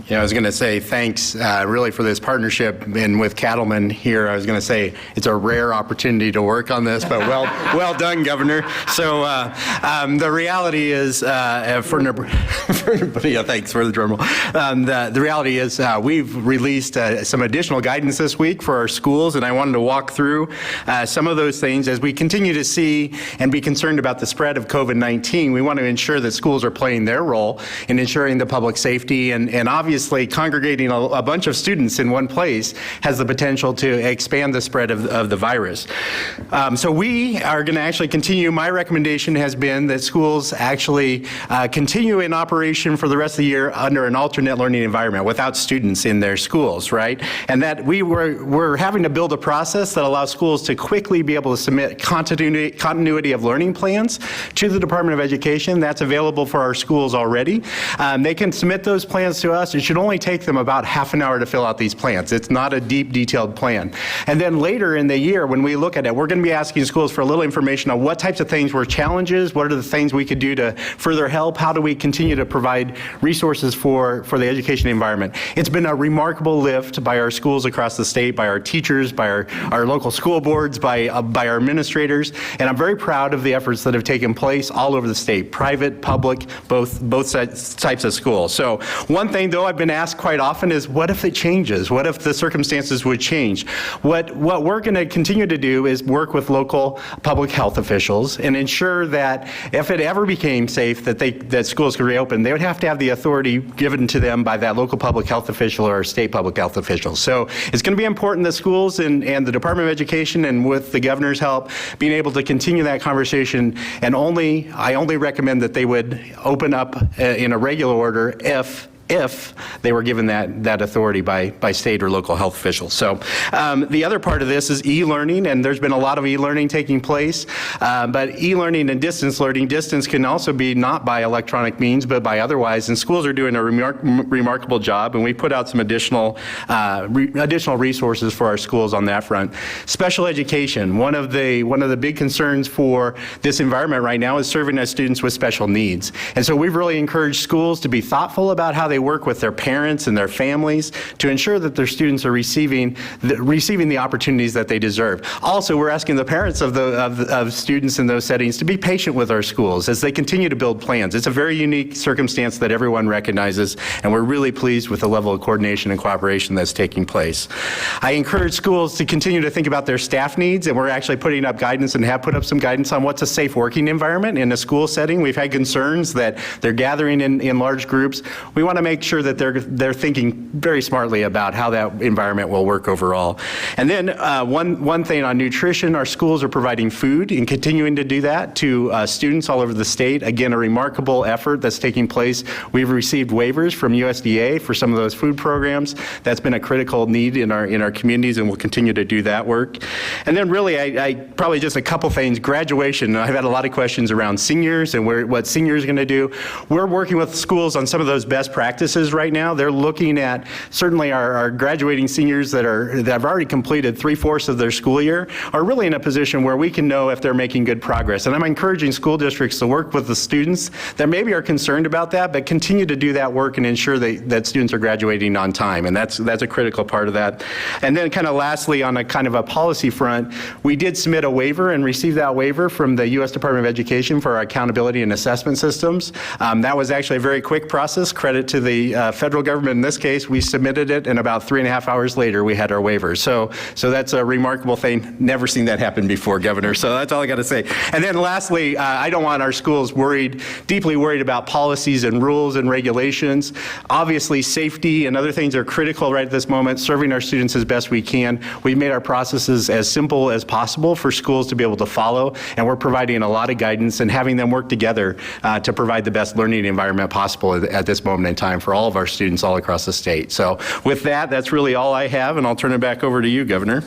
Yeah, I was going to say thanks really for this partnership, and with Cattlemen here, I was going to say it's a rare opportunity to work on this, but well done, Governor. So the reality is, yeah, thanks for the drum roll. The reality is we've released some additional guidance this week for our schools, and I wanted to walk through some of those things. As we continue to see and be concerned about the spread of COVID-19, we want to ensure that schools are playing their role in ensuring the public safety, and obviously congregating a bunch of students in one place has the potential to expand the spread of the virus. So we are going to actually continue. My recommendation has been that schools actually continue in operation for the rest of the year under an alternate learning environment without students in their schools, right? And that we're having to build a process that allows schools to quickly be able to submit continuity of learning plans to the Department of Education. That's available for our schools already. They can submit those plans to us. It should only take them about half an hour to fill out these plans. It's not a deep, detailed plan. And then later in the year, when we look at it, we're going to be asking schools for a little information on what types of things were challenges, what are the things we could do to further help, how do we continue to provide resources for the education environment. It's been a remarkable lift by our schools across the state, by our teachers, by our local school boards, by our administrators, and I'm very proud of the efforts that have taken place all over the state, private, public, both types of schools. So one thing though I've been asked quite often is, what if it changes? What if the circumstances would change? What we're going to continue to do is work with local public health officials and ensure that if it ever became safe that schools could reopen, they would have to have the authority given to them by that local public health official or state public health official. So it's going to be important that schools and the Department of Education, and with the governor's help, being able to continue that conversation. And I only recommend that they would open up in a regular order if they were given that authority by state or local health officials. So the other part of this is e-learning, and there's been a lot of e-learning taking place, but e-learning and distance learning, distance can also be not by electronic means, but by otherwise, and schools are doing a remarkable job, and we put out some additional resources for our schools on that front. Special education, one of the big concerns for this environment right now is serving as students with special needs, and so we've really encouraged schools to be thoughtful about how they work with their parents and their families to ensure that their students are receiving the opportunities that they deserve. Also, we're asking the parents of students in those settings to be patient with our schools as they continue to build plans. It's a very unique circumstance that everyone recognizes, and we're really pleased with the level of coordination and cooperation that's taking place. I encourage schools to continue to think about their staff needs, and we're actually putting up guidance and have put up some guidance on what's a safe working environment in a school setting. We've had concerns that they're gathering in large groups. We want to make sure that they're thinking very smartly about how that environment will work overall. And then one thing on nutrition, our schools are providing food and continuing to do that to students all over the state. Again, a remarkable effort that's taking place. We've received waivers from USDA for some of those food programs. That's been a critical need in our communities, and we'll continue to do that work. And then really, I probably just a couple things. Graduation, I've had a lot of questions around seniors and what seniors are going to do. We're working with schools on some of those best practices right now. They're looking at certainly our graduating seniors that have already completed 3/4 of their school year are really in a position where we can know if they're making good progress. And I'm encouraging school districts to work with the students that maybe are concerned about that, but continue to do that work and ensure that students are graduating on time. And that's a critical part of that. And then kind of lastly, on a kind of a policy front, we did submit a waiver and receive that waiver from the U.S. Department of Education for our accountability and assessment systems. That was actually a very quick process. Credit to the federal government in this case. We submitted it, and about 3.5 hours later we had our waiver. So that's a remarkable thing. Never seen that happen before, Governor. So that's all I got to say. And then lastly, I don't want our schools deeply worried about policies and rules and regulations. Obviously, safety and other things are critical right at this moment, serving our students as best we can. We've made our processes as simple as possible for schools to be able to follow, and we're providing a lot of guidance and having them work together to provide the best learning environment possible at this moment in time for all of our students all across the state. So with that, that's really all I have, and I'll turn it back over to you, Governor.